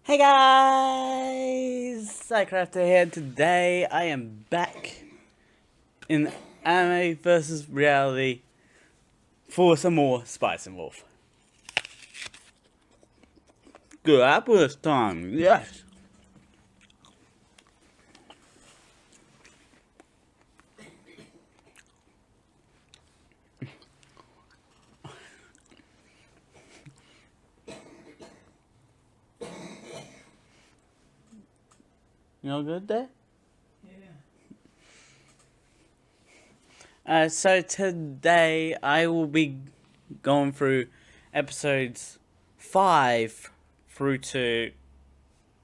Hey guys! Cycrafter here. Today I am back in anime versus reality for some more Spice and Wolf. Good apple this time, yes! You all good there? So today I will be going through episodes 5 through to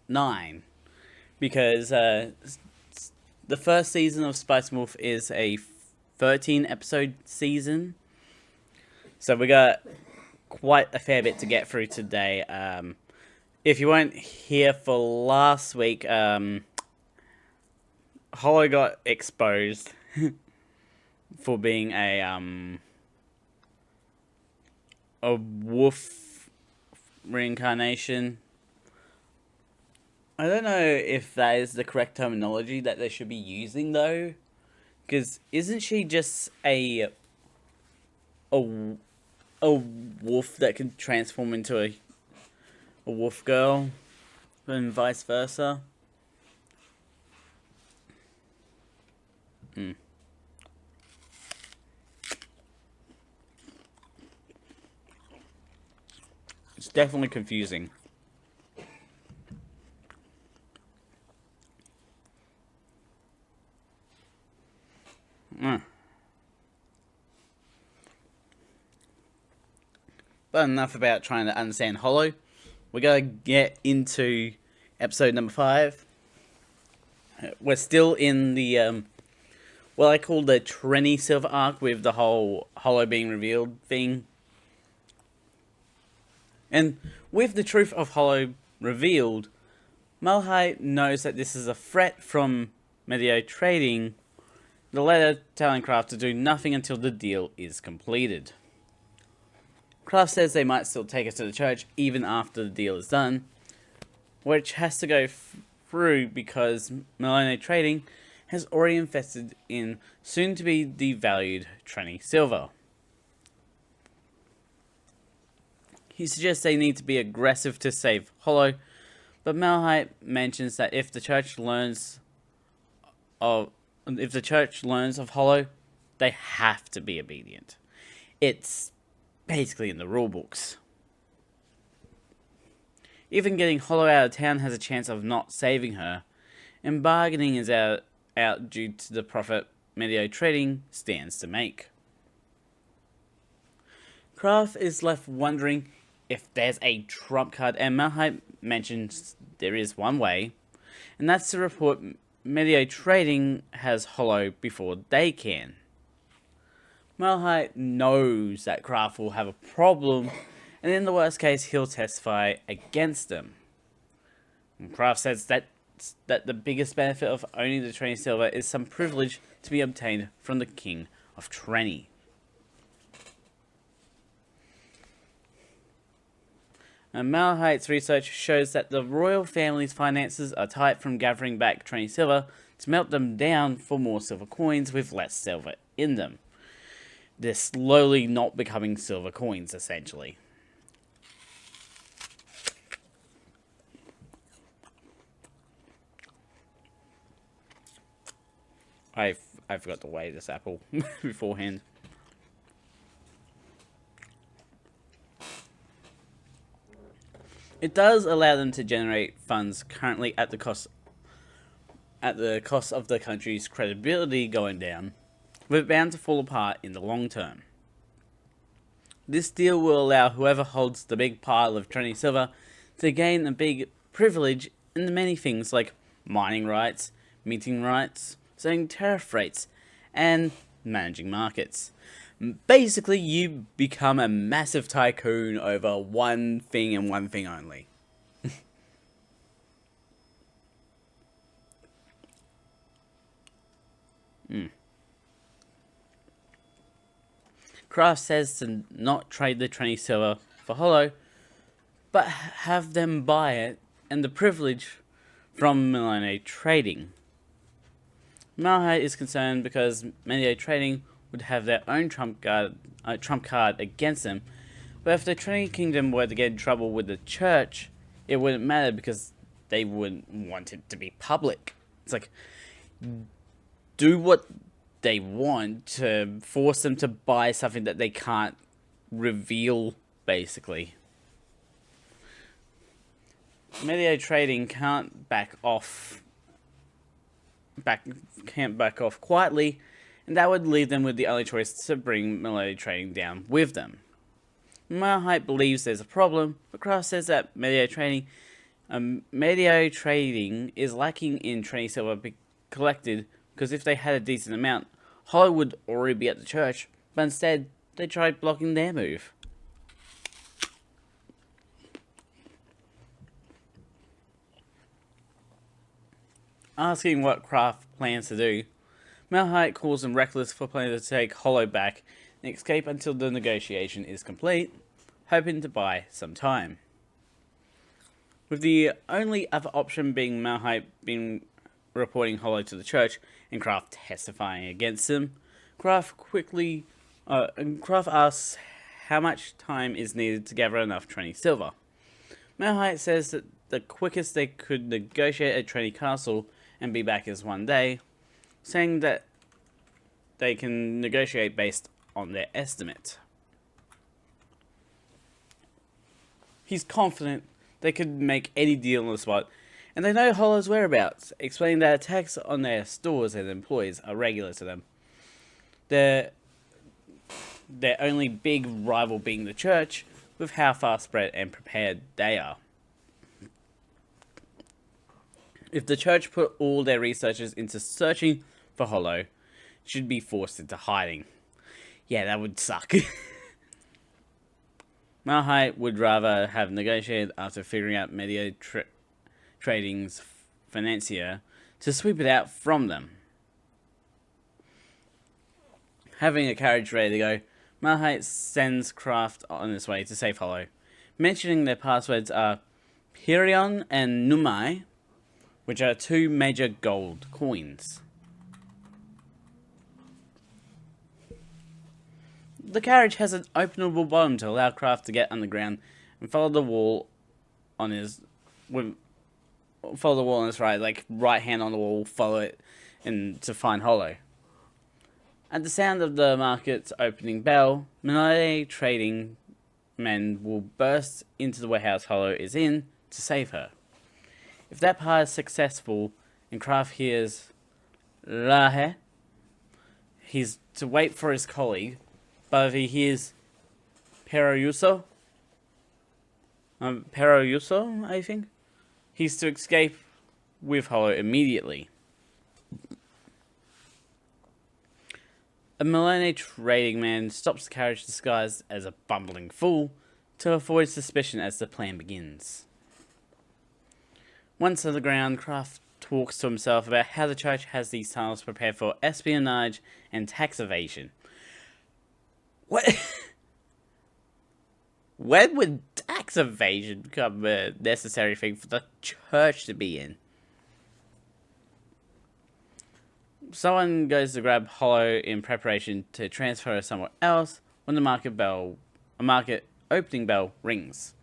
9 because the first season of Spice and Wolf is a 13 episode season, so we got quite a fair bit to get through today. If you weren't here for last week, Hollow got exposed for being a wolf reincarnation. I don't know if that is the correct terminology that they should be using though, because isn't she just a wolf that can transform into a wolf girl, and vice versa? It's definitely confusing. But enough about trying to understand Hollow. We gotta get into episode number 5. We're still in the what I call the Trenny Silver arc with the whole Hollow being revealed thing. And with the truth of Hollow revealed, Malahide knows that this is a threat from Medio Trading, the letter telling Kraft to do nothing until the deal is completed. Kraft says they might still take it to the church even after the deal is done, which has to go through because Medio Trading has already invested in soon-to-be devalued Trenny Silver. He suggests they need to be aggressive to save Hollow, but Malahide mentions that if the church learns of Hollow, they have to be obedient. It's basically in the rule books. Even getting Hollow out of town has a chance of not saving her, and bargaining is out due to the profit Medio Trading stands to make. Kraft is left wondering if there's a trump card, and Malahide mentions there is one way, and that's to report Medio Trading has Hollow before they can. Malahide knows that Kraft will have a problem, and in the worst case, he'll testify against them. And Kraft says that the biggest benefit of owning the Trenny Silver is some privilege to be obtained from the King of Trenny. And Malahide's research shows that the royal family's finances are tight from gathering back Trenny Silver to melt them down for more silver coins with less silver in them. They're slowly not becoming silver coins, essentially. I forgot to weigh this apple beforehand. It does allow them to generate funds currently at the cost of the country's credibility going down, but it's bound to fall apart in the long term. This deal will allow whoever holds the big pile of Trenny Silver to gain a big privilege in the many things like mining rights, minting rights, setting tariff rates, and managing markets. Basically, you become a massive tycoon over one thing and one thing only. Kraft says to not trade the Trenny Silver for Hollow, but have them buy it and the privilege from Millennium Trading. Malahite is concerned because Millennium Trading would have their own trump card against them, but if the Trinity Kingdom were to get in trouble with the church, it wouldn't matter because they wouldn't want it to be public. It's like, do what they want to force them to buy something that they can't reveal, basically. Media Trading can't back off quietly, and that would leave them with the only choice to bring Media Trading down with them. Malahite believes there's a problem, but Kraft says that Media Trading is lacking in Trinity Silver collected, because if they had a decent amount, Hollow would already be at the church, but instead, they tried blocking their move. Asking what Kraft plans to do, Malahite calls him reckless for planning to take Hollow back and escape until the negotiation is complete, hoping to buy some time. With the only other option being Malahite reporting Hollow to the church and Kraft testifying against him, Kraft asks how much time is needed to gather enough Trinity Silver. Malahite says that the quickest they could negotiate at Trinity Castle and be back is 1 day, saying that they can negotiate based on their estimate. He's confident they could make any deal on the spot, and they know Hollow's whereabouts, explaining that attacks on their stores and employees are regular to them. Their only big rival being the church, with how far spread and prepared they are. If the church put all their researchers into searching for Hollow, it should be forced into hiding. Yeah, that would suck. Malahite would rather have negotiated after figuring out Media Trading's financier to sweep it out from them. Having a carriage ready to go, Malahite sends Kraft on his way to save Hollow, mentioning their passwords are Pirion and Numai, which are 2 major gold coins. The carriage has an openable bottom to allow Kraft to get underground and follow the wall on his right, like right hand on the wall, follow it, and to find Hollow. At the sound of the market's opening bell, Media Trading men will burst into the warehouse Hollow is in to save her. If that part is successful and Kraft hears Lahe, he's to wait for his colleague, but if he hears Peroyuso, I think, he's to escape with Hollow immediately. A Media Trading man stops the carriage disguised as a bumbling fool to avoid suspicion as the plan begins. Once on the ground, Kraft talks to himself about how the church has these tunnels prepared for espionage and tax evasion. What? When would tax evasion become a necessary thing for the church to be in? Someone goes to grab Hollow in preparation to transfer her somewhere else when a market opening bell rings.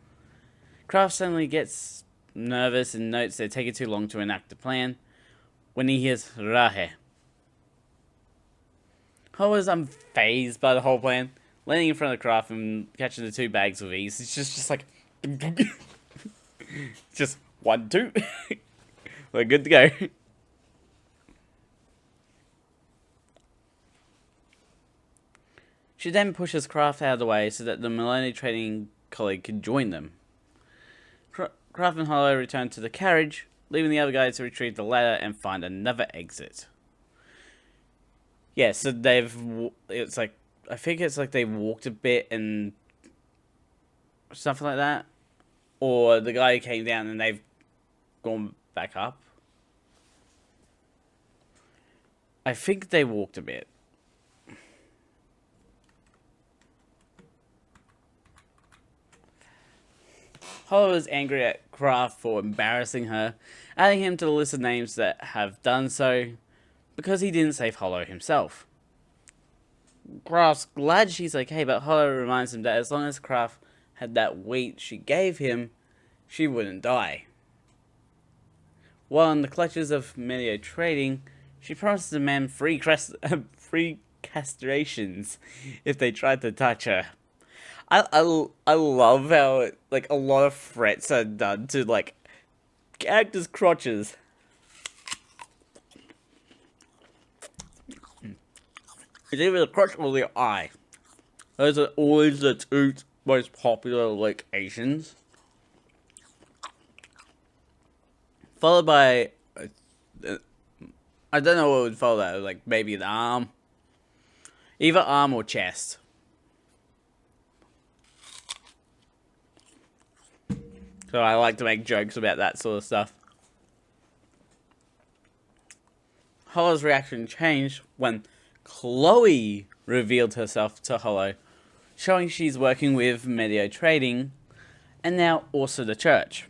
Kraft suddenly gets nervous and notes they're taking too long to enact the plan when he hears Rahe. Hollow is unfazed by the whole plan, landing in front of Kraft and catching the 2 bags with ease. It's just like just 1, 2. We're good to go. She then pushes Kraft out of the way so that the Media Trading colleague can join them. Kraft and Hollow return to the carriage, leaving the other guy to retrieve the ladder and find another exit. Yeah, so I think it's like they walked a bit and something like that. Or the guy came down and they've gone back up. I think they walked a bit. Hollow is angry at Kraft for embarrassing her, adding him to the list of names that have done so, because he didn't save Hollow himself. Kraft's glad she's okay, but Hollow reminds him that as long as Kraft had that wheat she gave him, she wouldn't die. While in the clutches of Medio Trading, she promises the men free castrations if they tried to touch her. I love how like a lot of threats are done to like characters' crotches. It's either the crotch or the eye. Those are always the two most popular locations. Followed by, I don't know what would follow that, like maybe an arm. Either arm or chest. So I like to make jokes about that sort of stuff. Hollow's reaction changed when Chloe revealed herself to Hollow, showing she's working with Medio Trading, and now also the church,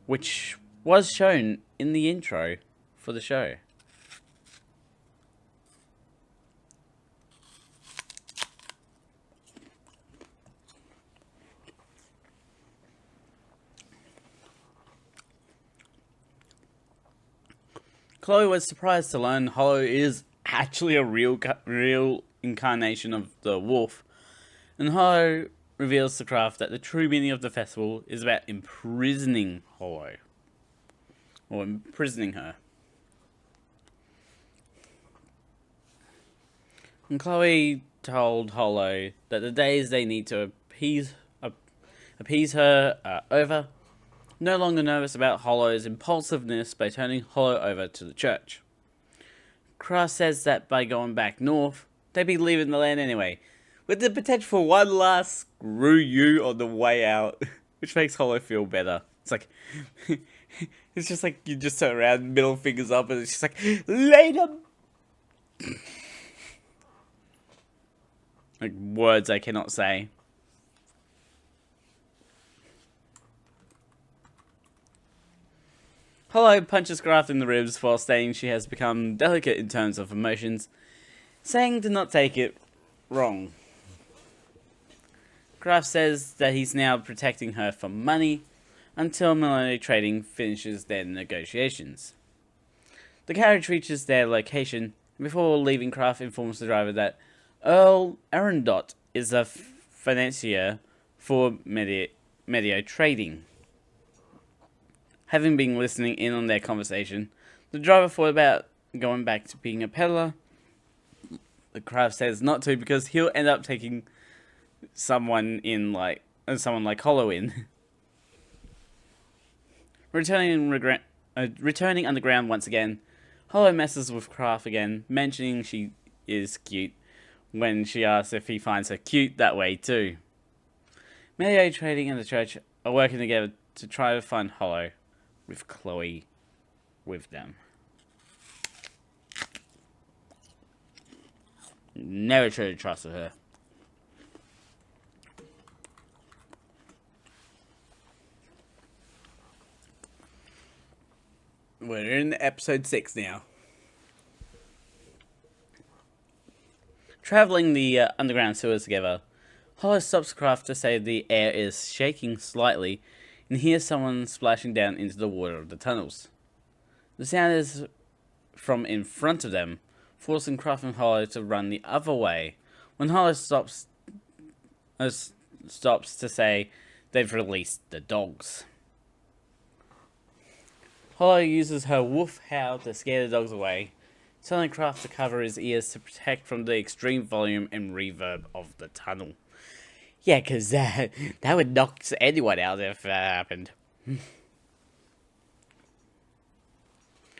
which was shown in the intro for the show. Chloe was surprised to learn Hollow is actually a real incarnation of the wolf, and Hollow reveals to Kraft that the true meaning of the festival is about imprisoning Hollow, or imprisoning her. And Chloe told Hollow that the days they need to appease her are over. No longer nervous about Hollow's impulsiveness by turning Hollow over to the church. Kraft says that by going back north, they'd be leaving the land anyway, with the potential for one last screw you on the way out, which makes Hollow feel better. It's like, it's just like you just turn around, middle fingers up, and it's just like, later! Like words I cannot say. Hollow punches Kraft in the ribs while stating she has become delicate in terms of emotions, saying to not take it wrong. Kraft says that he's now protecting her from money until Medio Trading finishes their negotiations. The carriage reaches their location, and before leaving, Kraft informs the driver that Earl Arundot is a financier for Medio Trading. Having been listening in on their conversation, the driver thought about going back to being a peddler. The Kraft says not to because he'll end up taking someone like Hollow in. Returning underground once again, Hollow messes with Kraft again, mentioning she is cute when she asks if he finds her cute that way too. Medio Trading and the church are working together to try to find Hollow, with Chloe with them. Never truly trusted her. We're in episode 6 now. Traveling the underground sewers together, Hollow stops Kraft to say the air is shaking slightly and hears someone splashing down into the water of the tunnels. The sound is from in front of them, forcing Kraft and Hollow to run the other way, when Hollow stops to say they've released the dogs. Hollow uses her woof howl to scare the dogs away, telling Kraft to cover his ears to protect from the extreme volume and reverb of the tunnel. Yeah, because that would knock anyone out if that happened.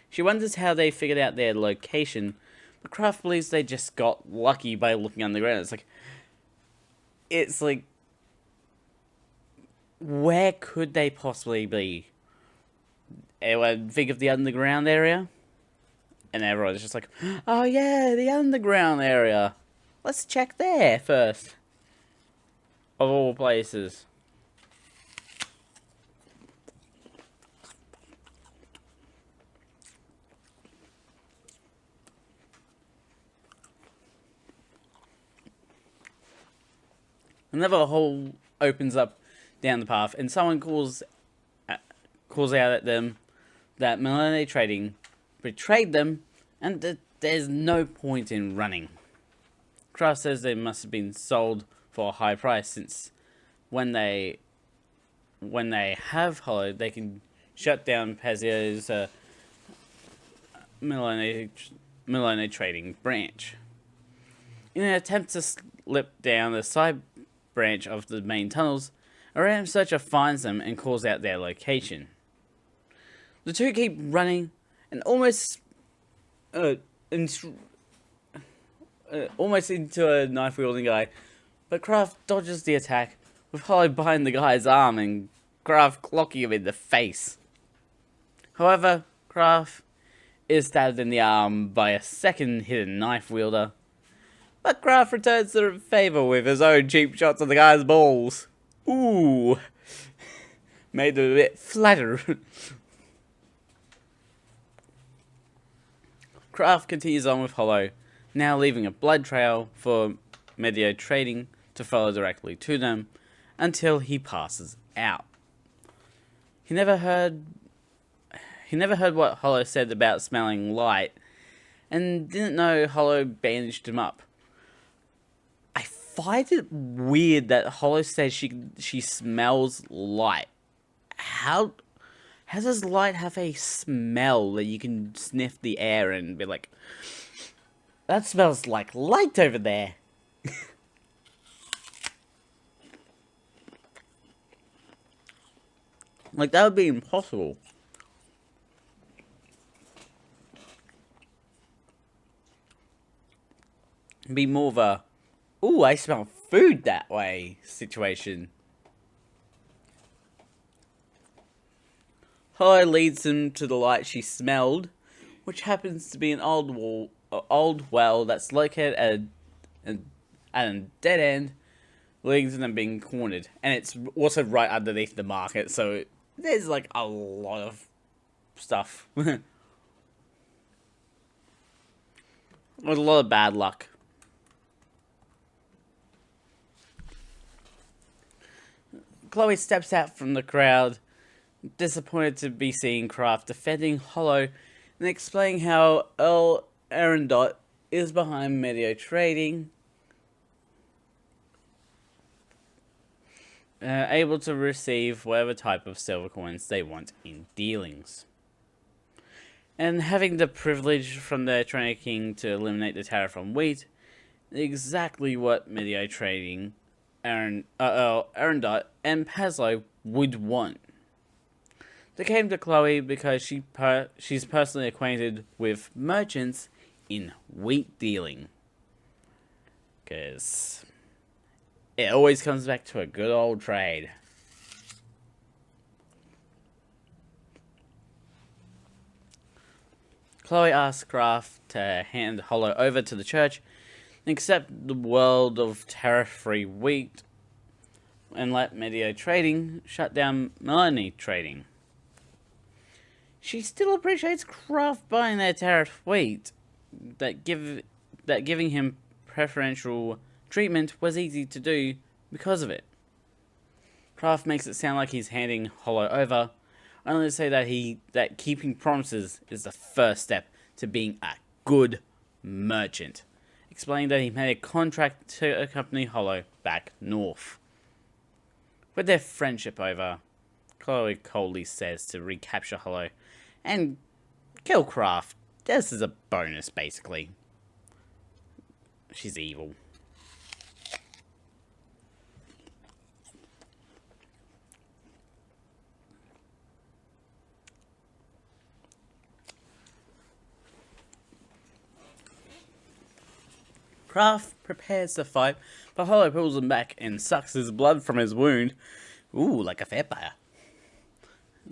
She wonders how they figured out their location, but Kraft believes they just got lucky by looking underground. It's like, where could they possibly be? Anyone think of the underground area? And everyone's just like, oh yeah, the underground area. Let's check there first. Of all places. Another hole opens up down the path, and someone calls out at them that Millennium Trading betrayed them, and that there's no point in running. Kraft says they must have been sold for a high price, since when they have Hollow, they can shut down Pazio's Millennium Trading branch. In an attempt to slip down the side branch of the main tunnels, a random searcher finds them and calls out their location. The two keep running and almost into a knife-wielding guy, but Kraft dodges the attack with Hollow behind the guy's arm and Kraft clocking him in the face. However, Kraft is stabbed in the arm by a second hidden knife wielder, but Kraft returns the favor with his own cheap shots of the guy's balls. Ooh, made them a bit flatter. Kraft continues on with Hollow, now leaving a blood trail for Medio Trading to follow directly to them until he passes out. He never heard what Hollow said about smelling light, and didn't know Hollow bandaged him up. I find it weird that Hollow says she smells light. How does light have a smell that you can sniff the air and be like, that smells like light over there? Like, that would be impossible. It'd be more of a, ooh, I smell food that way situation. Hollow leads him to the light she smelled, which happens to be an old well that's located at a dead end, leading to them being cornered. And it's also right underneath the market, so there's like a lot of stuff. With a lot of bad luck. Chloe steps out from the crowd, disappointed to be seeing Kraft defending Hollow and explaining how Earl Arendot is behind Medio Trading, able to receive whatever type of silver coins they want in dealings. And having the privilege from their Trader King to eliminate the tariff on wheat, exactly what Medio Trading, Arendot, and Pazlo would want. They came to Chloe because she's personally acquainted with merchants in wheat dealing. Because it always comes back to a good old trade. Chloe asks Kraft to hand Hollow over to the church and accept the world of tariff-free wheat and let Medio Trading shut down Millennium Trading. She still appreciates Kraft buying their tariff wheat, that giving him preferential treatment was easy to do because of it. Kraft makes it sound like he's handing Hollow over, only to say that keeping promises is the first step to being a good merchant, explaining that he made a contract to accompany Hollow back north. With their friendship over, Chloe coldly says to recapture Hollow and kill Kraft. This is a bonus, basically. She's evil. Kraft prepares to fight, but Hollow pulls him back and sucks his blood from his wound, ooh, like a vampire,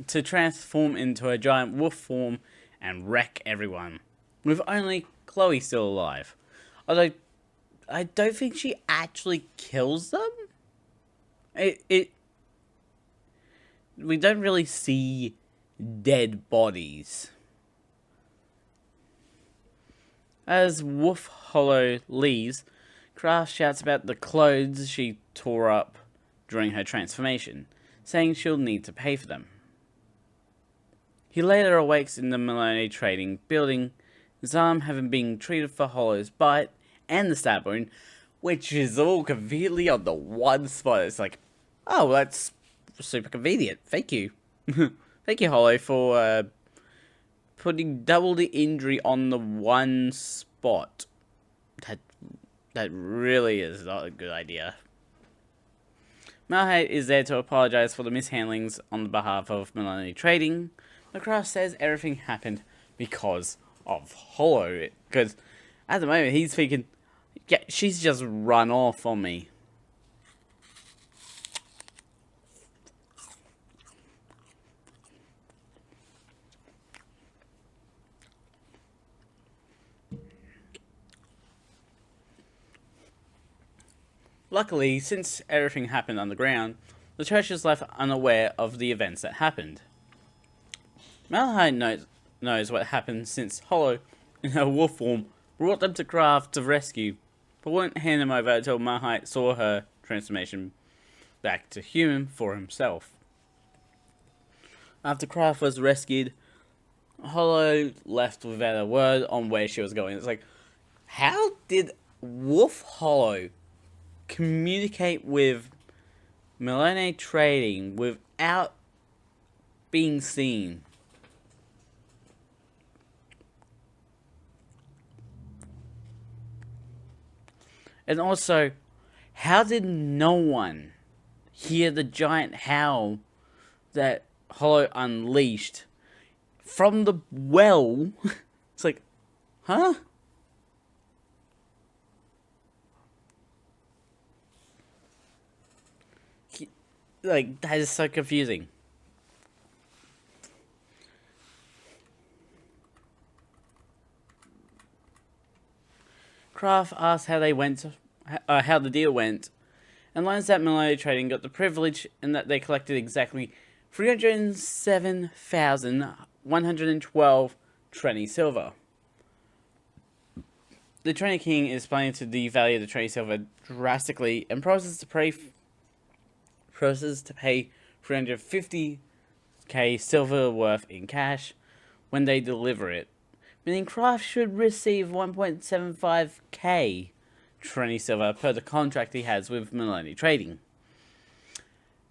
to transform into a giant wolf form and wreck everyone, with only Chloe still alive. Although, I don't think she actually kills them. We don't really see dead bodies. As Wolf Hollow leaves, Kraft shouts about the clothes she tore up during her transformation, saying she'll need to pay for them. He later awakes in the Maloney Trading building, his arm having been treated for Hollow's bite and the stab wound, which is all conveniently on the one spot. It's like, oh, well, that's super convenient. Thank you. Thank you, Hollow, for putting double the injury on the one spot. That really is not a good idea. Malhate is there to apologize for the mishandlings on the behalf of Maloney Trading. McCraft says everything happened because of Hollow. Because at the moment he's thinking, yeah, she's just run off on me. Luckily, since everything happened underground, the church is left unaware of the events that happened. Malahide knows what happened since Hollow, in her wolf form, brought them to Kraft to rescue, but wouldn't hand them over until Malahide saw her transformation back to human for himself. After Kraft was rescued, Hollow left without a word on where she was going. It's like, how did Wolf Hollow communicate with Maloney Trading without being seen? And also, how did no one hear the giant howl that Hollow unleashed from the well? It's like, huh? Like, that is so confusing. Kraft asks how the deal went, and learns that Maloney Trading got the privilege and that they collected exactly 307,112 Trenny silver. The Trenny King is planning to devalue the Trenny silver drastically and promises to pay 350k silver worth in cash when they deliver it, meaning Kraft should receive 1.75k Trenny silver per the contract he has with Maloney Trading.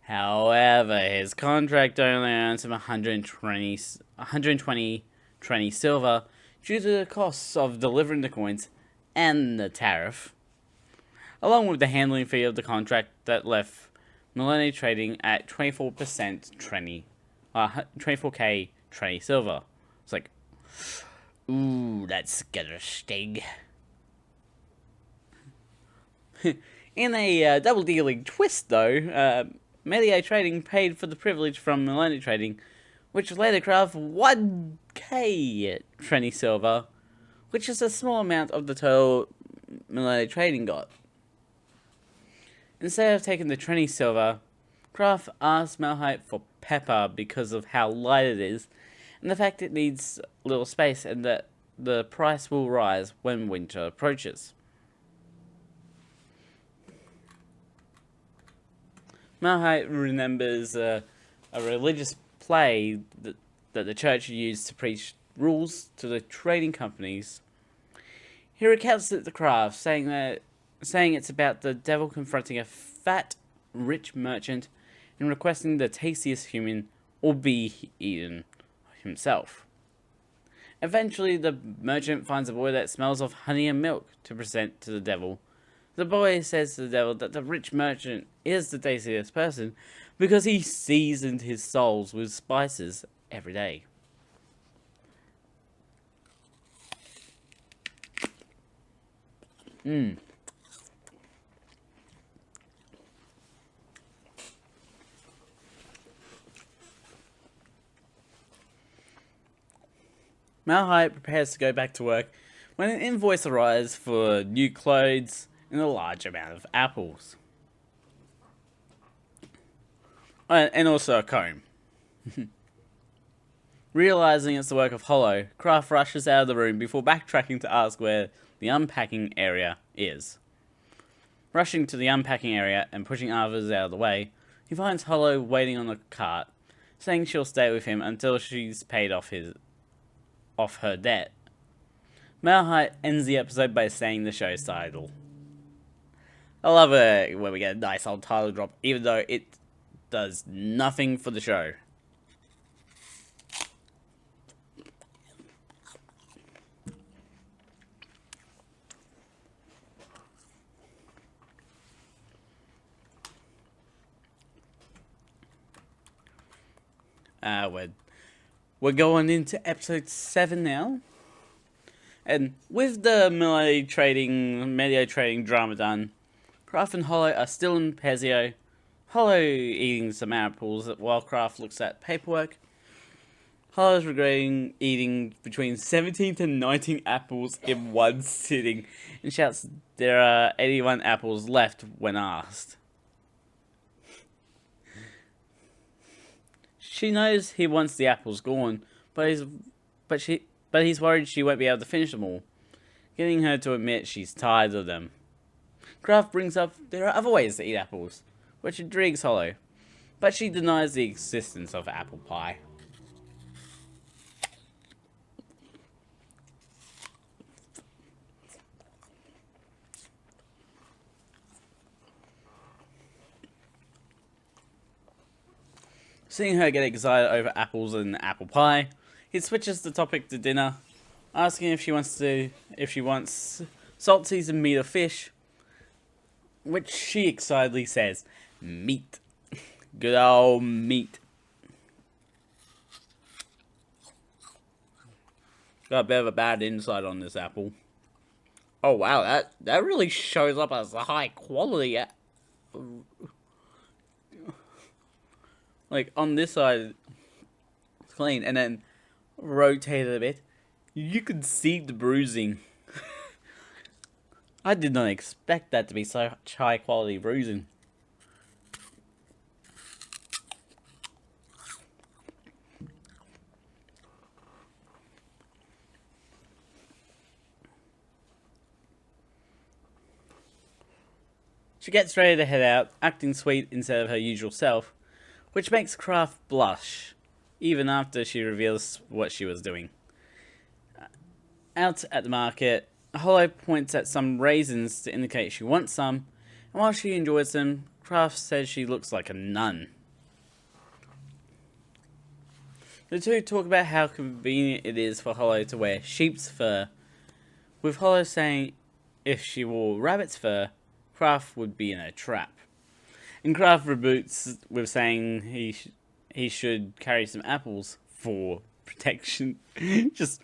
However, his contract only earns him 120 Trenny silver due to the costs of delivering the coins and the tariff, along with the handling fee of the contract that left Maloney Trading at 24% Trenny, 24k Trenny silver. It's like, ooh, that's gonna sting. In a double dealing twist, though, Maloney Trading paid for the privilege from Maloney Trading, which later craft 1k Trenny silver, which is a small amount of the total Maloney Trading got. Instead of taking the Trenny silver, Kraft asks Malahide for pepper because of how light it is, and the fact it needs little space, and that the price will rise when winter approaches. Malahide remembers a religious play that the church used to preach rules to the trading companies. He recounts it to Kraft, saying it's about the devil confronting a fat, rich merchant and requesting the tastiest human or be eaten himself. Eventually, the merchant finds a boy that smells of honey and milk to present to the devil. The boy says to the devil that the rich merchant is the tastiest person because he seasoned his souls with spices every day. Malahide prepares to go back to work when an invoice arrives for new clothes and a large amount of apples. And also a comb. Realizing it's the work of Hollow, Kraft rushes out of the room before backtracking to ask where the unpacking area is. Rushing to the unpacking area and pushing others out of the way, he finds Hollow waiting on the cart, saying she'll stay with him until she's paid off her debt. Malahite ends the episode by saying the show's title. I love it when we get a nice old title drop, even though it does nothing for the show. We're going into episode 7 now. And with the medio trading drama done, Craft and Hollow are still in Pezio. Hollow eating some apples while Craft looks at paperwork. Hollow's regretting eating between 17 to 19 apples in one sitting and shouts there are 81 apples left when asked. She knows he wants the apples gone, but he's worried she won't be able to finish them all, getting her to admit she's tired of them. Kraft brings up there are other ways to eat apples, which intrigues Hollow, but she denies the existence of apple pie. Seeing her get excited over apples and apple pie, he switches the topic to dinner, asking if she wants salt seasoned meat or fish, which she excitedly says, meat. Good old meat. Got a bit of a bad insight on this apple. Oh wow, that really shows up as a high quality. Like on this side, it's clean, and then rotate it a bit. You can see the bruising. I did not expect that to be such high quality bruising. She gets ready to head out, acting sweet instead of her usual self, which makes Kraft blush, even after she reveals what she was doing. Out at the market, Hollow points at some raisins to indicate she wants some, and while she enjoys them, Kraft says she looks like a nun. The two talk about how convenient it is for Hollow to wear sheep's fur, with Hollow saying if she wore rabbit's fur, Kraft would be in a trap. And Kraft reboots with saying he should carry some apples for protection. Just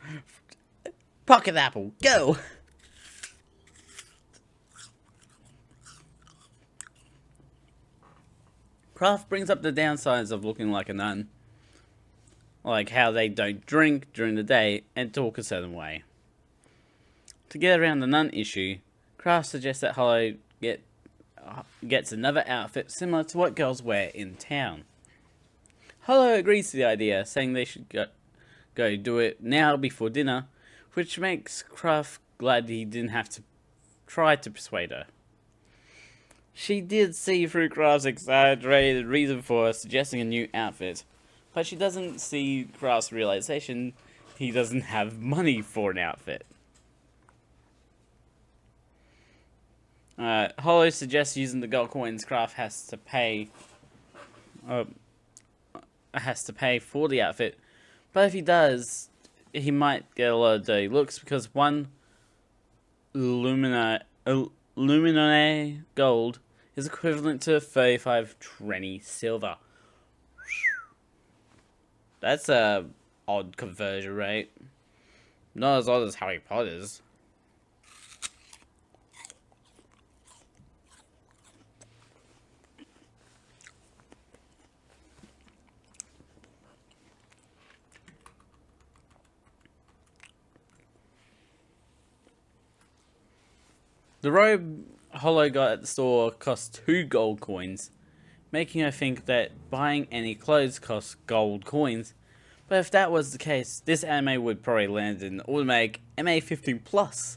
pocket apple, go! Kraft brings up the downsides of looking like a nun, like how they don't drink during the day and talk a certain way. To get around the nun issue, Kraft suggests that Hollow gets another outfit similar to what girls wear in town. Hollow agrees to the idea, saying they should go do it now before dinner, which makes Kraft glad he didn't have to try to persuade her. She did see through Kraft's exaggerated reason for suggesting a new outfit, but she doesn't see Kraft's realization he doesn't have money for an outfit. Hollow suggests using the gold coins Kraft has to pay for the outfit, but if he does, he might get a lot of dirty looks because one Luminare gold is equivalent to 35 trenny silver. That's a odd conversion rate. Not as odd as Harry Potter's. The robe Hollow got at the store cost 2 gold coins, making her think that buying any clothes costs gold coins. But if that was the case, this anime would probably land in automatic MA 15+,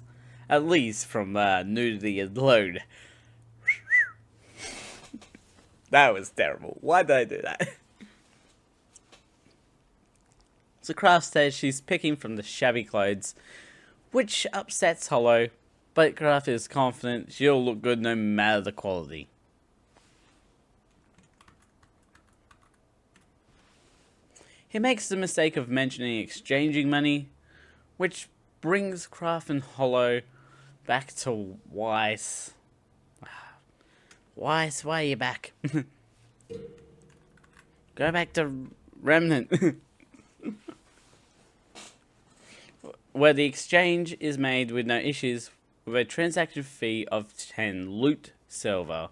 at least from nudity alone. That was terrible. Why did I do that? So Craft says she's picking from the shabby clothes, which upsets Hollow, but Craft is confident she'll look good no matter the quality. He makes the mistake of mentioning exchanging money, which brings Craft and Hollow back to Weiss. Weiss, why are you back? Go back to Remnant. Where the exchange is made with no issues, with a transaction fee of 10 loot silver,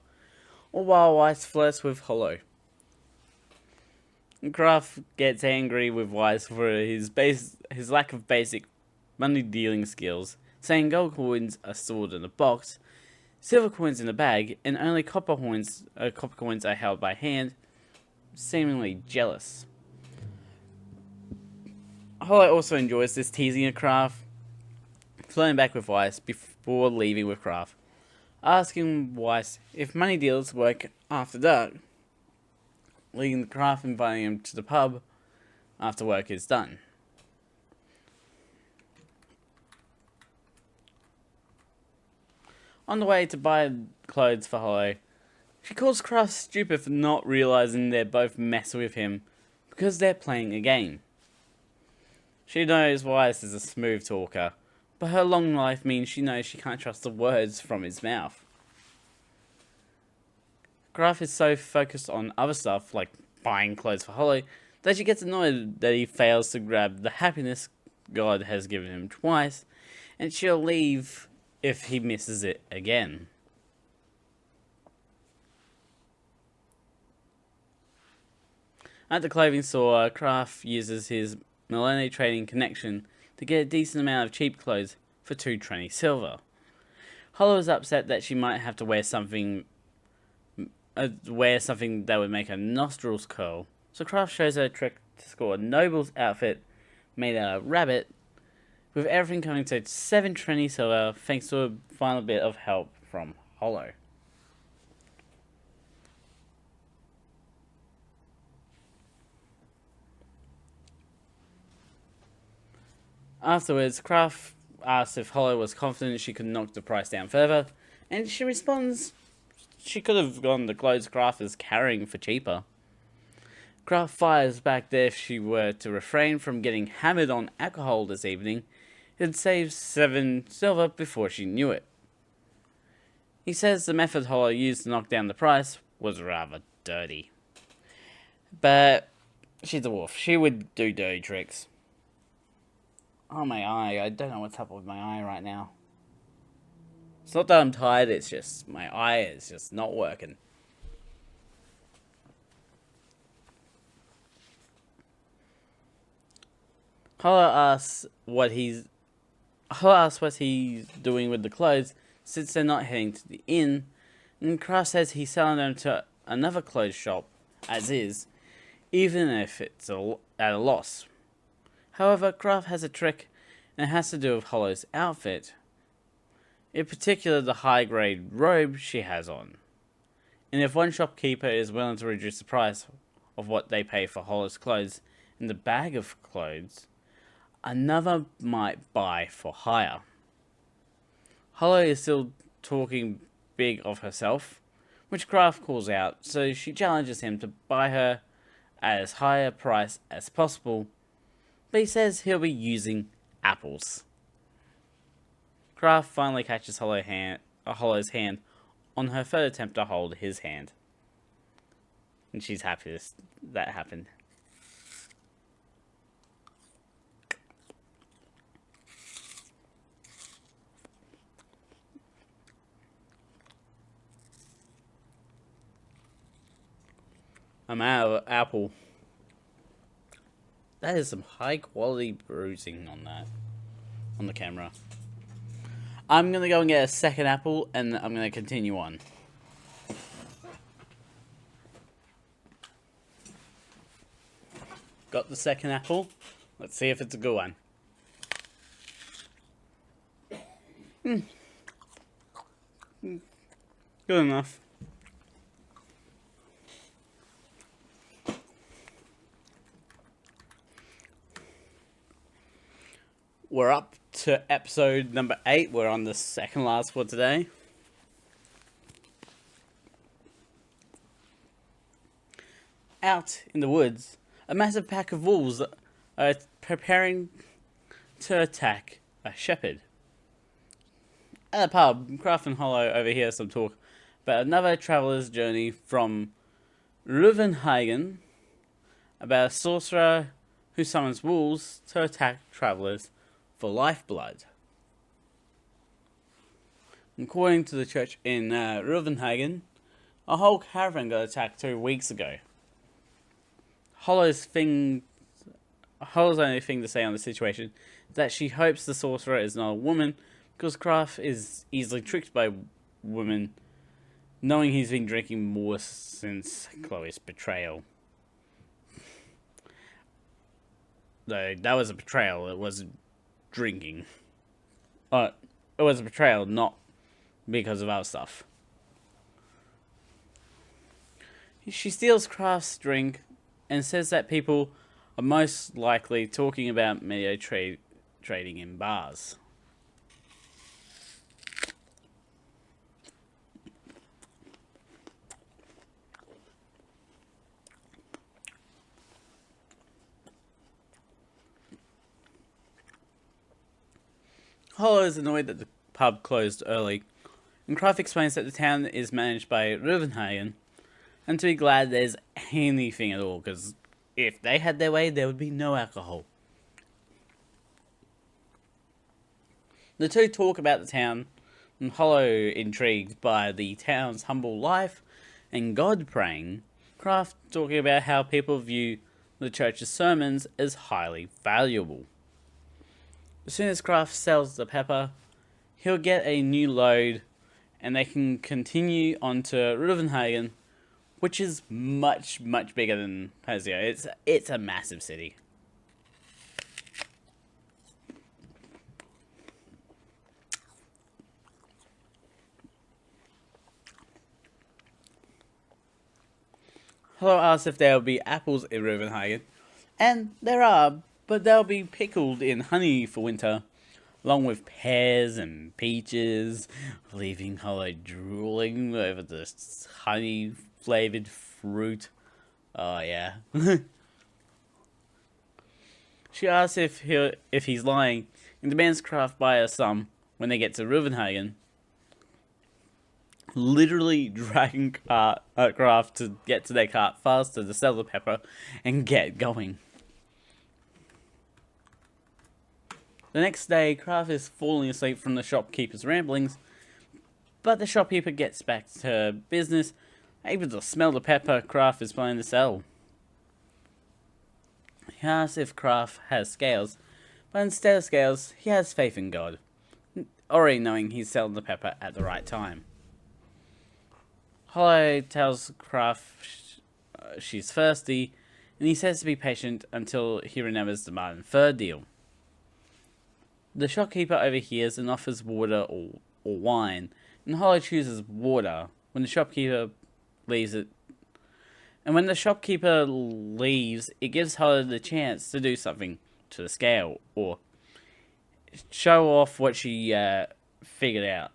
or while Weiss flirts with Hollow. Craft gets angry with Weiss for his lack of basic money dealing skills, saying gold coins are stored in a box, silver coins in a bag, and only copper coins are held by hand, seemingly jealous. Hollow also enjoys this teasing of Craft, flirting back with Weiss before leaving with Craft, asking Weiss if money deals work after dark, leaving Craft inviting him to the pub after work is done. On the way to buy clothes for Hollow, she calls Craft stupid for not realizing they're both messing with him because they're playing a game. She knows Weiss is a smooth talker, but her long life means she knows she can't trust the words from his mouth. Craft is so focused on other stuff, like buying clothes for Hollow, that she gets annoyed that he fails to grab the happiness God has given him twice, and she'll leave if he misses it again. At the clothing store, Craft uses his Millennium trading connection to get a decent amount of cheap clothes for 220 silver. Hollow is upset that she might have to wear something that would make her nostrils curl, so Craft shows her a trick to score a noble's outfit made out of rabbit, with everything coming to 720 silver thanks to a final bit of help from Hollow. Afterwards, Craft asks if Hollow was confident she could knock the price down further, and she responds she could have gotten the clothes Craft is carrying for cheaper. Craft fires back that if she were to refrain from getting hammered on alcohol this evening, it'd save 7 silver before she knew it. He says the method Hollow used to knock down the price was rather dirty. But she's a wolf. She would do dirty tricks. Oh, my eye. I don't know what's up with my eye right now. It's not that I'm tired, it's just my eye is just not working. Hollow asks what he's doing with the clothes since they're not heading to the inn, and Craft says he's selling them to another clothes shop, as is, even if it's at a loss. However, Craft has a trick, and it has to do with Hollow's outfit. In particular, the high-grade robe she has on. And if one shopkeeper is willing to reduce the price of what they pay for Hollow's clothes in the bag of clothes, another might buy for hire. Hollow is still talking big of herself, which Craft calls out, so she challenges him to buy her at as high a price as possible, but he says he'll be using apples. Craft finally catches Hollow's hand on her third attempt to hold his hand, and she's happy that happened. I'm out of apple. That is some high quality bruising on the camera. I'm gonna go and get a second apple and I'm gonna continue on. Got the second apple. Let's see if it's a good one. Good enough. We're up to episode number 8. We're on the second last for today. Out in the woods, a massive pack of wolves are preparing to attack a shepherd. At the pub, Craft and Hollow overhear some talk about another traveller's journey from Reuvenhagen, about a sorcerer who summons wolves to attack travellers for lifeblood. According to the church in Reuvenhagen, a whole caravan got attacked 2 weeks ago. Hollow's only thing to say on the situation is that she hopes the sorcerer is not a woman, because Kraft is easily tricked by women, knowing he's been drinking more since Chloe's betrayal. Though that was a betrayal, it wasn't drinking. It was a betrayal, not because of our stuff. She steals Kraft's drink and says that people are most likely talking about media trading in bars. Hollow is annoyed that the pub closed early, and Kraft explains that the town is managed by Reuvenhagen, and to be glad there's anything at all, because if they had their way, there would be no alcohol. The two talk about the town, and Hollow, intrigued by the town's humble life and God praying, Kraft talking about how people view the church's sermons as highly valuable. As soon as Kraft sells the pepper, he'll get a new load, and they can continue on to Reuvenhagen, which is much, much bigger than Hazio. It's a massive city. Hello asks if there will be apples in Reuvenhagen, and there are, but they'll be pickled in honey for winter, along with pears and peaches, leaving Hollow drooling over the honey-flavoured fruit. Oh, yeah. She asks if he's lying, and demands Kraft buy her some when they get to Reuvenhagen, literally dragging Kraft to get to their cart faster to sell the pepper and get going. The next day, Kraft is falling asleep from the shopkeeper's ramblings, but the shopkeeper gets back to business, able to smell the pepper Kraft is planning to sell. He asks if Kraft has scales, but instead of scales, he has faith in God, already knowing he's selling the pepper at the right time. Hollow tells Kraft she's thirsty, and he says to be patient until he remembers the Martin Fur deal. The shopkeeper overhears and offers water or wine, and Hollow chooses water when the shopkeeper leaves it. And when the shopkeeper leaves, it gives Hollow the chance to do something to the scale, or show off what she figured out.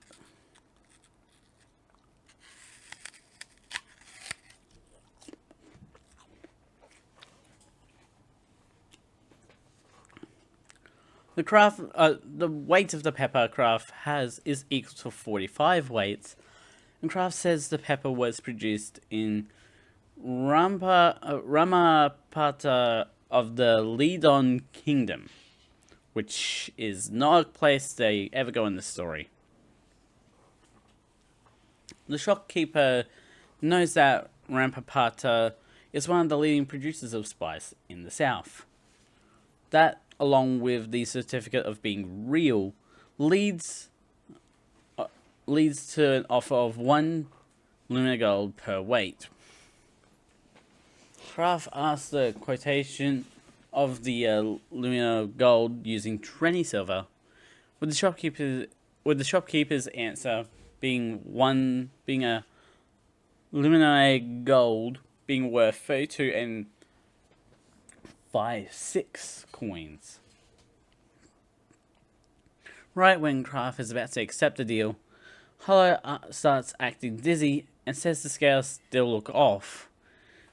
The weight of the pepper Kraft has is equal to 45 weights, and Kraft says the pepper was produced in Ramapata of the Lidon Kingdom, which is not a place they ever go in the story. The shopkeeper knows that Ramapata is one of the leading producers of spice in the south. That, along with the certificate of being real, leads to an offer of 1 Luna Gold per weight. Kraft asks the quotation of the Luna Gold using Trenny silver, with the shopkeeper's answer being a Lumina Gold being worth 32 and 5 6 coins. Right when Kraft is about to accept the deal, Hollow starts acting dizzy and says the scales still look off,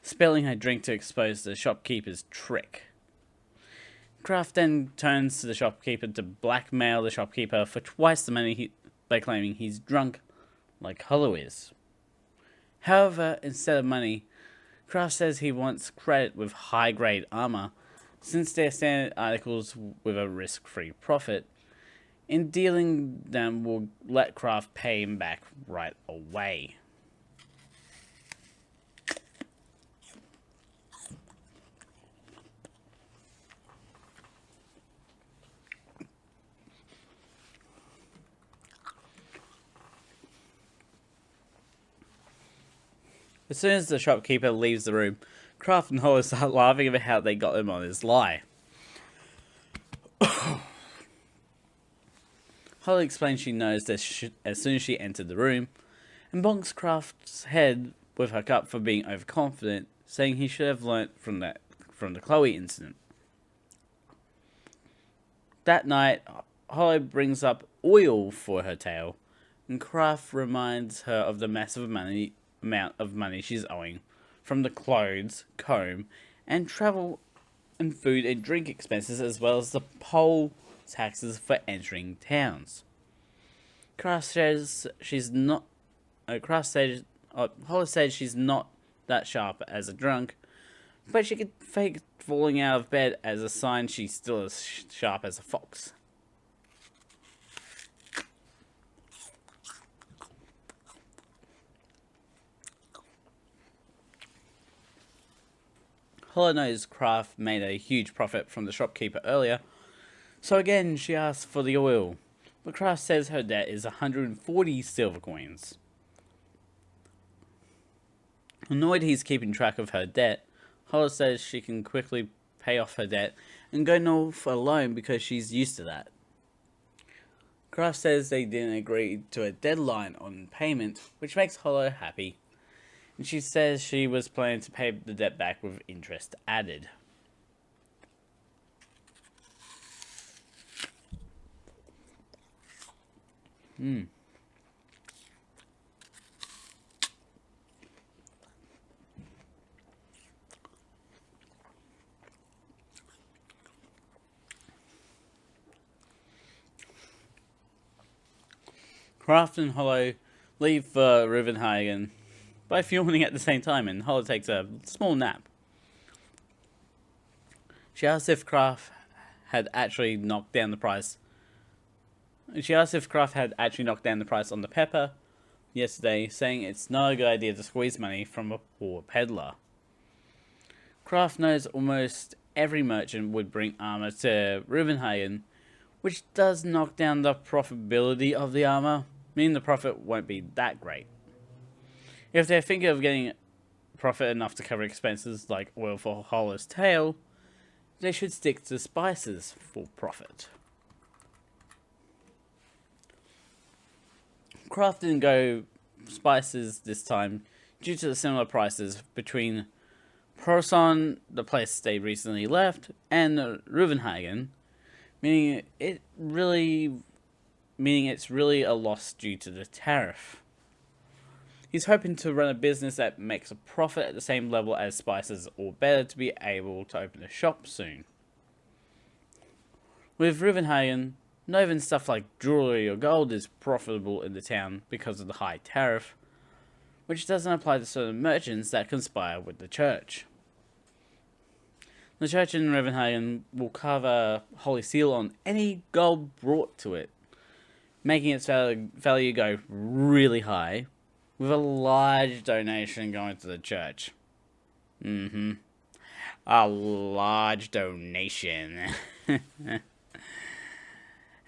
spilling her drink to expose the shopkeeper's trick. Kraft then turns to the shopkeeper to blackmail the shopkeeper for twice the money by claiming he's drunk, like Hollow is. However, instead of money, Kraft says he wants credit with high-grade armor, since they're standard articles with a risk-free profit. In dealing them, will let Kraft pay him back right away. As soon as the shopkeeper leaves the room, Kraft and Hollow start laughing about how they got him on his lie. Hollow explains she knows this as soon as she entered the room, and bonks Kraft's head with her cup for being overconfident, saying he should have learnt from the Chloe incident. That night, Hollow brings up oil for her tale, and Kraft reminds her of the massive amount of money she's owing from the clothes, comb, and travel and food and drink expenses, as well as the poll taxes for entering towns. Hollow says she's not that sharp as a drunk, but she could fake falling out of bed as a sign she's still as sharp as a fox. Hollow knows Kraft made a huge profit from the shopkeeper earlier, so again she asks for the oil, but Kraft says her debt is 140 silver coins. Annoyed he's keeping track of her debt, Hollow says she can quickly pay off her debt and go north alone because she's used to that. Kraft says they didn't agree to a deadline on payment, which makes Hollow happy, and she says she was planning to pay the debt back with interest added. Kraft and Hollow leave for Rivenhagen, both yawning at the same time, and Hollow takes a small nap. She asks if Kraft had actually knocked down the price. On the pepper yesterday, saying it's not a good idea to squeeze money from a poor peddler. Kraft knows almost every merchant would bring armor to Rivenhagen, which does knock down the profitability of the armor, meaning the profit won't be that great. If they're thinking of getting profit enough to cover expenses like oil for Hollow's tail, they should stick to spices for profit. Kraft didn't go spices this time due to the similar prices between Proson, the place they recently left, and Ruvenhagen, meaning it's really a loss due to the tariff. He's hoping to run a business that makes a profit at the same level as spices, or better, to be able to open a shop soon. With Ruvenhagen, not even stuff like jewelry or gold is profitable in the town because of the high tariff, which doesn't apply to certain merchants that conspire with the church. The church in Rivenhagen will carve a holy seal on any gold brought to it, making its value go really high, with a large donation going to the church. A large donation.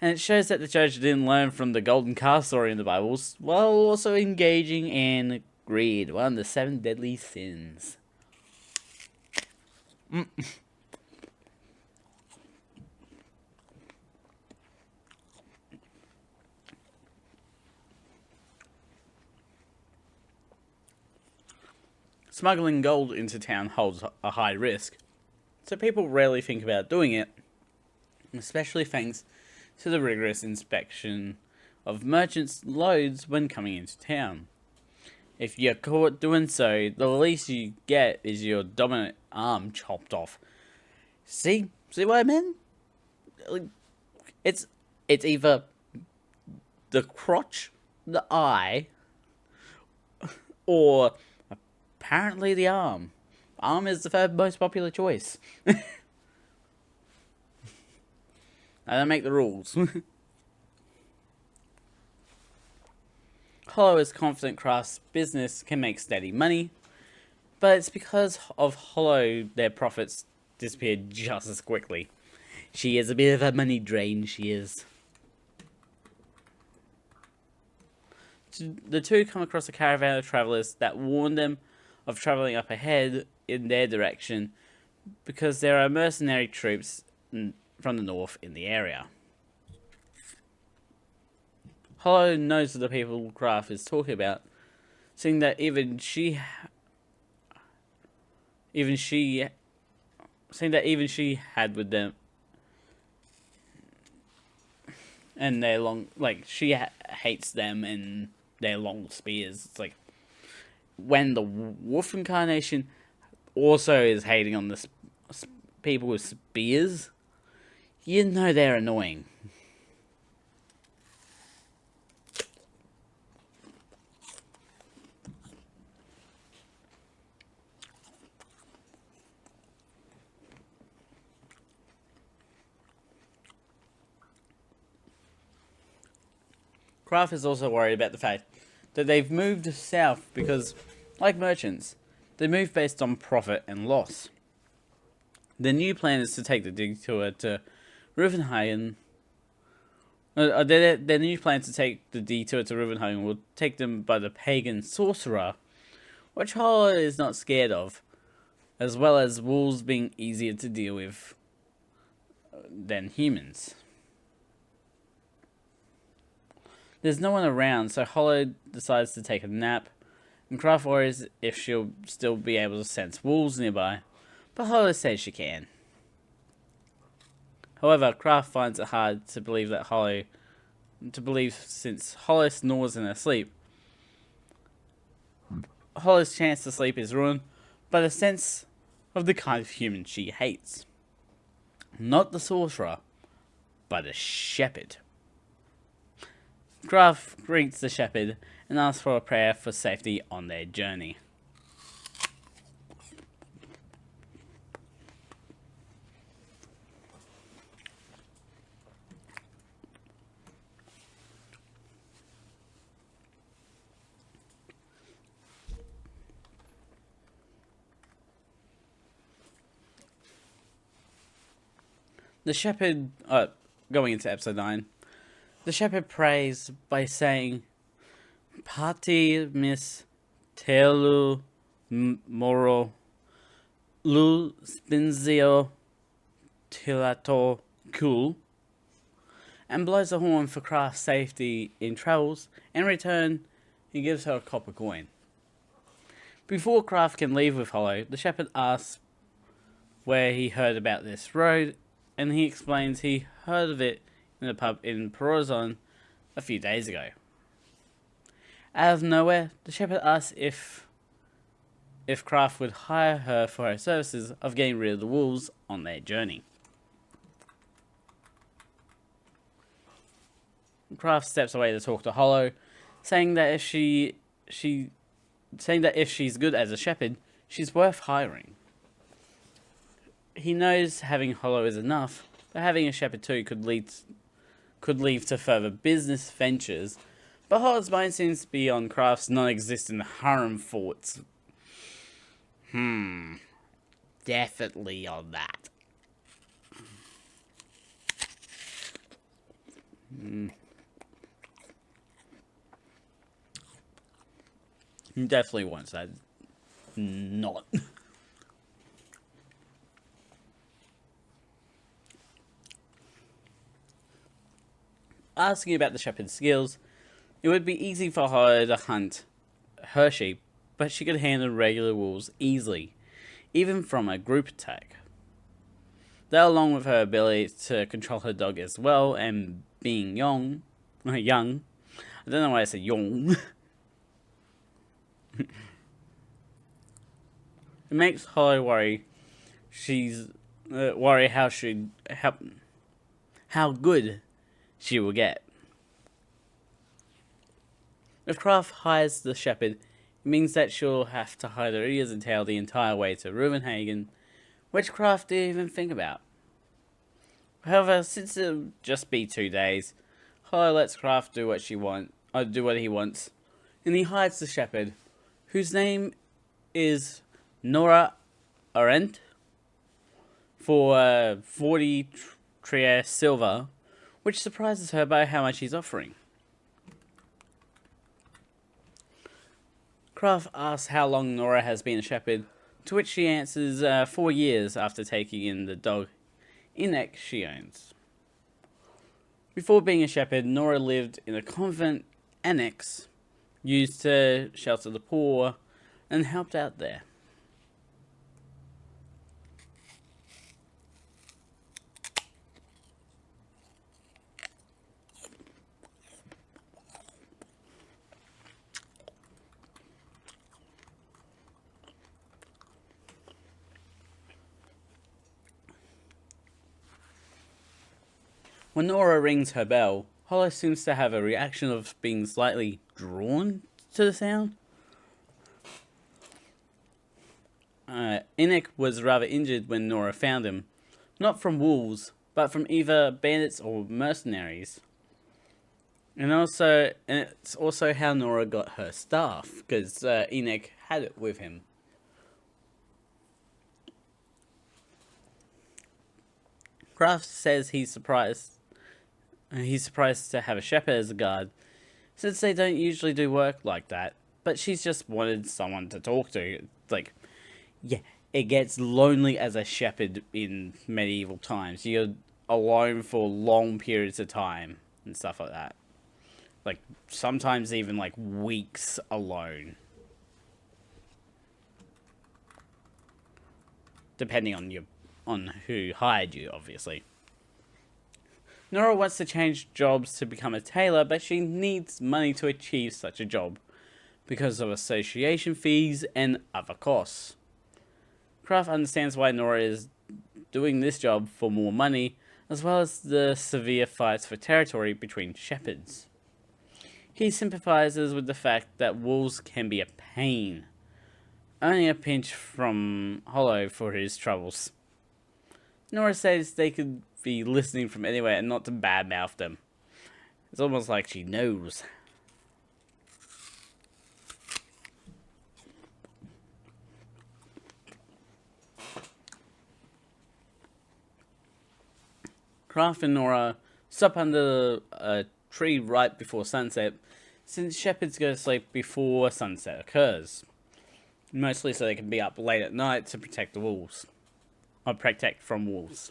And it shows that the church didn't learn from the golden calf story in the Bible, while also engaging in greed, one of the 7 deadly sins. Smuggling gold into town holds a high risk, so people rarely think about doing it, especially thanks to the rigorous inspection of merchants' loads when coming into town. If you're caught doing so, the least you get is your dominant arm chopped off. See what I mean? It's either the crotch, the eye, or apparently the arm. Arm is the third most popular choice. I don't make the rules. Hollow is confident Craft's business can make steady money, but it's because of Hollow their profits disappeared just as quickly. She is a bit of a money drain, she is. The two come across a caravan of travellers that warn them of travelling up ahead in their direction because there are mercenary troops from the north in the area. Hollow knows the people Craft is talking about, seeing that even she had with them, and their long, she hates them and their long spears. It's like when the wolf incarnation also is hating on the people with spears, you know they're annoying. Craft is also worried about the fact that they've moved south because, like merchants, they move based on profit and loss. Their new plan is to take the detour to Ruvenhagen. Their new plan to take the detour to Ruvenhagen will take them by the pagan sorcerer, which Hollow is not scared of, as well as wolves being easier to deal with than humans. There's no one around, so Hollow decides to take a nap, and Craft worries if she'll still be able to sense wolves nearby, but Hollow says she can. However, Craft finds it hard to believe since Hollow snores in her sleep. Hollow's chance to sleep is ruined by the sense of the kind of human she hates. Not the sorcerer, but a shepherd. Craft greets the shepherd and asks for a prayer for safety on their journey. The shepherd, going into episode 9, the shepherd prays by saying, Pati mis telu moro lu spinzio tilato kul, and blows a horn for Craft's safety in travels. In return, he gives her a copper coin. Before Craft can leave with Hollow, the shepherd asks where he heard about this road, and he explains he heard of it in a pub in Perozon a few days ago. Out of nowhere, the shepherd asks if Craft would hire her for her services of getting rid of the wolves on their journey. Craft steps away to talk to Hollow, saying that if she's good as a shepherd, she's worth hiring. He knows having Hollow is enough, but having a shepherd too could lead to further business ventures, but Hollow's mind seems to be on Craft's non-existent harem thoughts. Definitely on that. Definitely wants that. Not. Asking about the shepherd's skills, it would be easy for her to hunt her sheep, but she could handle regular wolves easily, even from a group attack. That, along with her ability to control her dog as well, and being young, I don't know why I said young. It makes Hollow worry. She's worry how good she will get. If Kraft hires the shepherd, it means that she'll have to hide her ears and tail the entire way to Ruvenhagen, which Kraft didn't even think about. However, since it'll just be 2 days, Hollow lets Kraft do what he wants, and he hides the shepherd, whose name is Nora Arendt, for 40 Trier silver, which surprises her by how much he's offering. Kraft asks how long Nora has been a shepherd, to which she answers 4 years after taking in the dog Inek she owns. Before being a shepherd, Nora lived in a convent annex used to shelter the poor and helped out there. When Nora rings her bell, Hollow seems to have a reaction of being slightly drawn to the sound. Inek was rather injured when Nora found him, not from wolves, but from either bandits or mercenaries. And it's also how Nora got her staff, because Inek had it with him. Kraft says he's surprised to have a shepherd as a guard, since they don't usually do work like that, but she's just wanted someone to talk to. Like, yeah, it gets lonely as a shepherd in medieval times. You're alone for long periods of time and stuff like that. Like, sometimes even like weeks alone. Depending on who hired you, obviously. Nora wants to change jobs to become a tailor, but she needs money to achieve such a job, because of association fees and other costs. Kraft understands why Nora is doing this job for more money, as well as the severe fights for territory between shepherds. He sympathizes with the fact that wolves can be a pain, only a pinch from Hollow for his troubles. Nora says they could be listening from anywhere and not to badmouth them. It's almost like she knows. Kraft and Nora stop under a tree right before sunset, since shepherds go to sleep before sunset occurs. Mostly so they can be up late at night to protect the wolves. Or protect from wolves.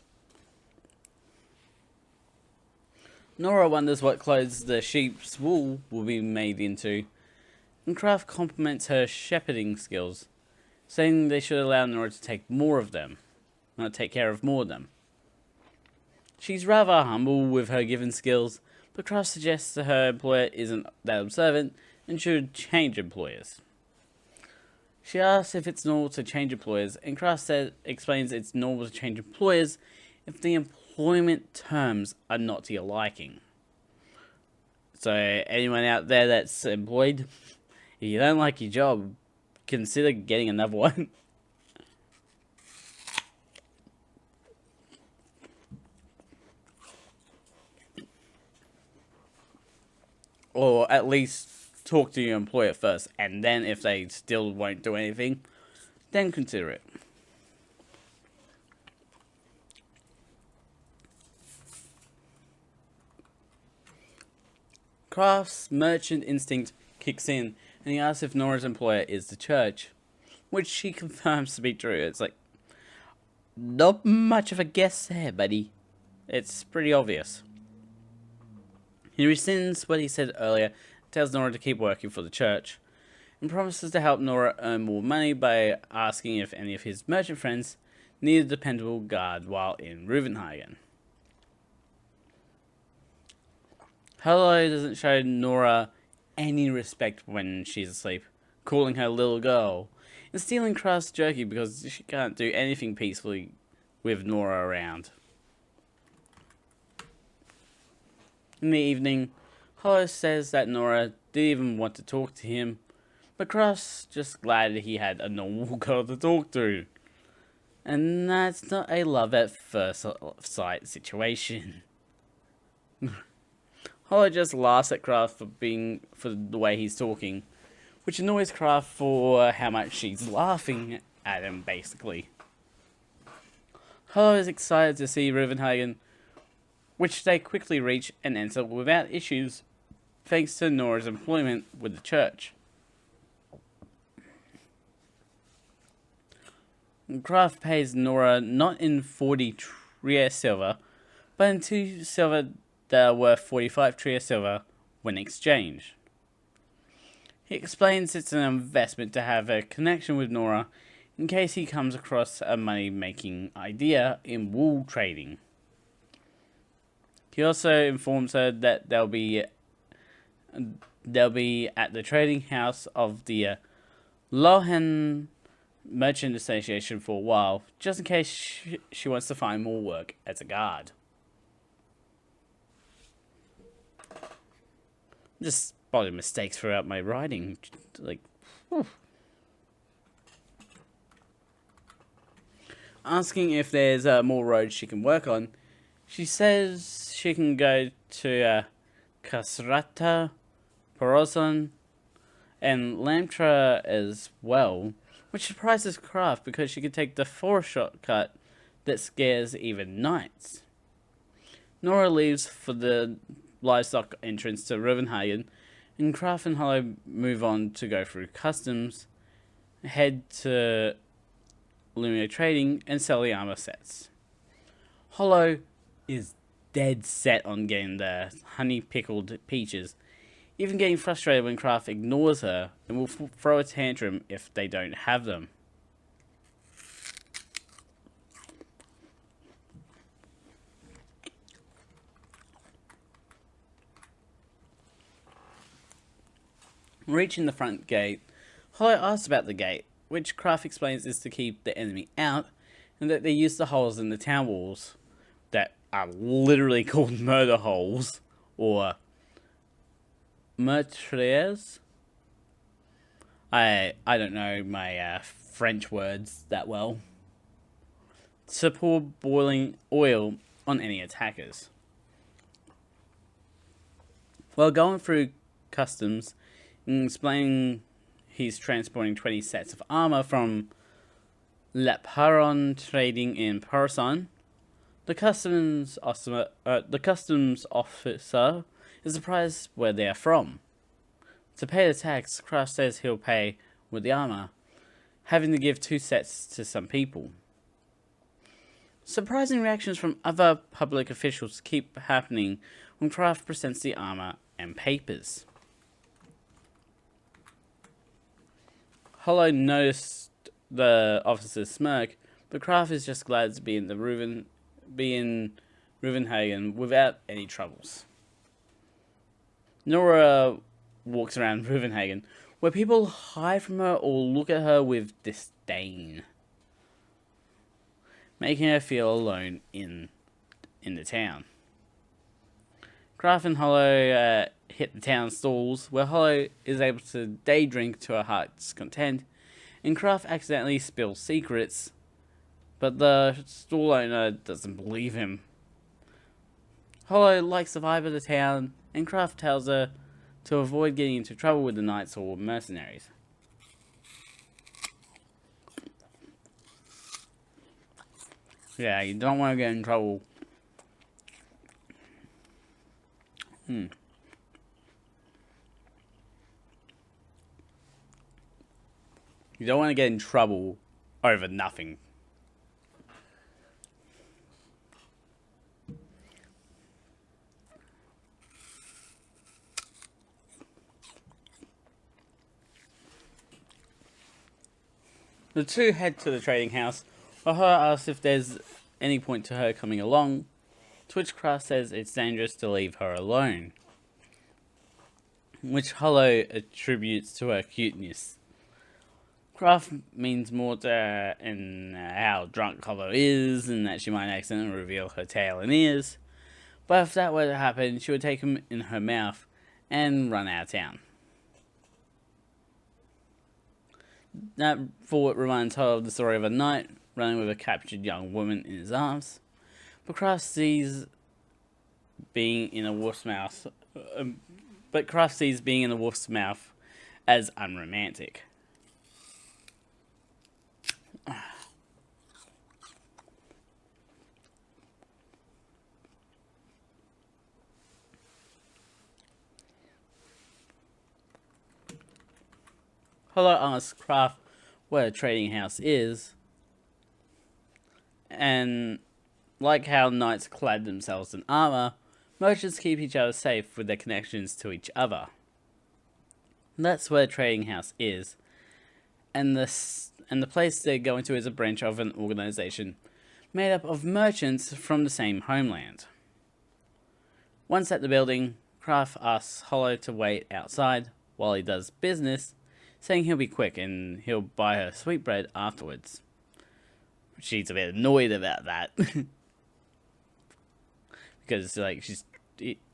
Nora wonders what clothes the sheep's wool will be made into, and Kraft compliments her shepherding skills, saying they should allow Nora to take more of them, not take care of more of them. She's rather humble with her given skills, but Kraft suggests that her employer isn't that observant and should change employers. She asks if it's normal to change employers, and Kraft explains it's normal to change employers if the employment terms are not to your liking. So anyone out there that's employed, if you don't like your job, consider getting another one. Or at least talk to your employer first, and then if they still won't do anything, then consider it. Kraft's merchant instinct kicks in, and he asks if Nora's employer is the church, which she confirms to be true. It's like, not much of a guess there, buddy. It's pretty obvious. He rescinds what he said earlier, tells Nora to keep working for the church, and promises to help Nora earn more money by asking if any of his merchant friends need a dependable guard while in Ruvenhagen. Hello doesn't show Nora any respect when she's asleep, calling her little girl, and stealing Kraft's jerky because she can't do anything peacefully with Nora around. In the evening, Hollow says that Nora didn't even want to talk to him, but Kraft's just glad that he had a normal girl to talk to. And that's not a love at first sight situation. Hollow just laughs at Kraft for the way he's talking, which annoys Kraft for how much she's laughing at him, basically. Hollow is excited to see Ruvenhagen, which they quickly reach and enter without issues, thanks to Nora's employment with the church. Kraft pays Nora not in 40 Trier silver, but in 2 silver that are worth 45 Trier silver when exchanged. He explains it's an investment to have a connection with Nora in case he comes across a money-making idea in wool trading. He also informs her that they'll be at the trading house of the Lohen Merchant Association for a while, just in case she wants to find more work as a guard. I'm just spotting mistakes throughout my writing, like, whew. Asking if there's more roads she can work on, she says she can go to Kasrata, Porozon, and Lamtra as well, which surprises Kraft because she could take the forest shortcut that scares even knights. Nora leaves for the livestock entrance to Ruvenhagen, and Kraft and Hollow move on to go through customs, head to Lumia Trading, and sell the armor sets. Hollow is dead set on getting the honey pickled peaches, even getting frustrated when Kraft ignores her and will throw a tantrum if they don't have them. Reaching the front gate, Hollow asks about the gate, which Kraft explains is to keep the enemy out, and that they use the holes in the town walls that are literally called murder holes, or meurtriers. I don't know my French words that well. To pour boiling oil on any attackers. While going through customs and explaining he's transporting 20 sets of armor from Leparon trading in Parson, the customs officer is surprised where they are from. To pay the tax, Kraft says he'll pay with the armor, having to give 2 sets to some people. Surprising reactions from other public officials keep happening when Kraft presents the armor and papers. Hollow noticed the officer's smirk, but Kraft is just glad to be in Ruvenhagen without any troubles. Nora walks around Ruvenhagen, where people hide from her or look at her with disdain, making her feel alone in the town. Kraft and Hollow hit the town stalls, where Hollow is able to day drink to her heart's content, and Kraft accidentally spills secrets, but the stall owner doesn't believe him. Hollow likes the vibe of the town, and Kraft tells her to avoid getting into trouble with the knights or mercenaries. Yeah, you don't want to get in trouble. You don't want to get in trouble over nothing. The two head to the trading house, Hollow asks if there's any point to her coming along, to which Kraft says it's dangerous to leave her alone, which Hollow attributes to her cuteness. Kraft means more to her in how drunk Hollow is, and that she might accidentally reveal her tail and ears. But if that were to happen, she would take him in her mouth and run out of town. That thought reminds her of the story of a knight running with a captured young woman in his arms. But Kraft sees being in a wolf's mouth as unromantic. Hollow asks Kraft where a trading house is, and like how knights clad themselves in armor, merchants keep each other safe with their connections to each other. That's where a trading house is, and the place they're going to is a branch of an organization made up of merchants from the same homeland. Once at the building, Kraft asks Hollow to wait outside while he does business, saying he'll be quick and he'll buy her sweetbread afterwards. She's a bit annoyed about that. Because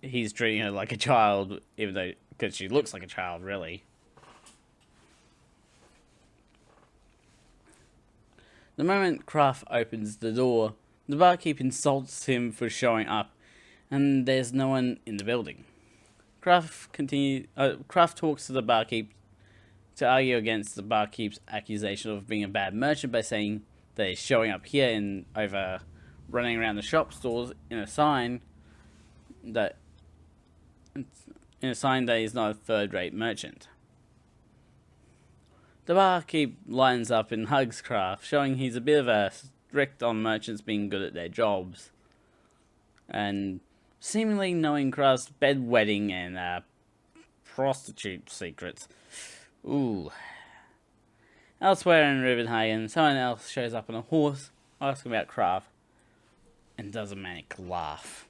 he's treating her like a child, even though, because she looks like a child, really. The moment Kraft opens the door, the barkeep insults him for showing up, and there's no one in the building. Kraft talks to the barkeep to argue against the barkeep's accusation of being a bad merchant by saying that he's showing up here and over running around the shop stores in a sign that he's not a third-rate merchant. The barkeep lines up and hugs Kraft, showing he's a bit of a strict on merchants being good at their jobs, and seemingly knowing Kraft's bedwetting and prostitute secrets. Ooh. Elsewhere in Rivenhagen, someone else shows up on a horse, asking about Kraft, and does a manic laugh.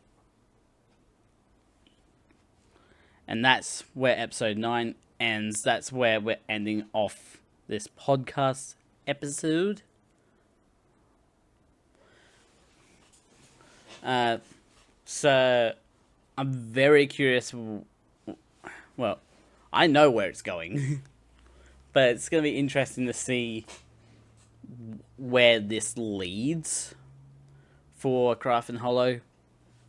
And that's where episode 9 ends. That's where we're ending off this podcast episode. So, I'm very curious. Well, I know where it's going. But it's going to be interesting to see where this leads for Kraft and Hollow.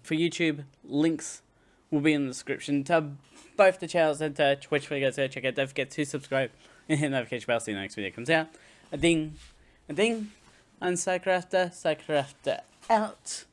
For YouTube, links will be in the description to both the channels and to Twitch where you guys go check out. Don't forget to subscribe and hit the notification bell so the next video comes out. A ding, and Psycrafter out.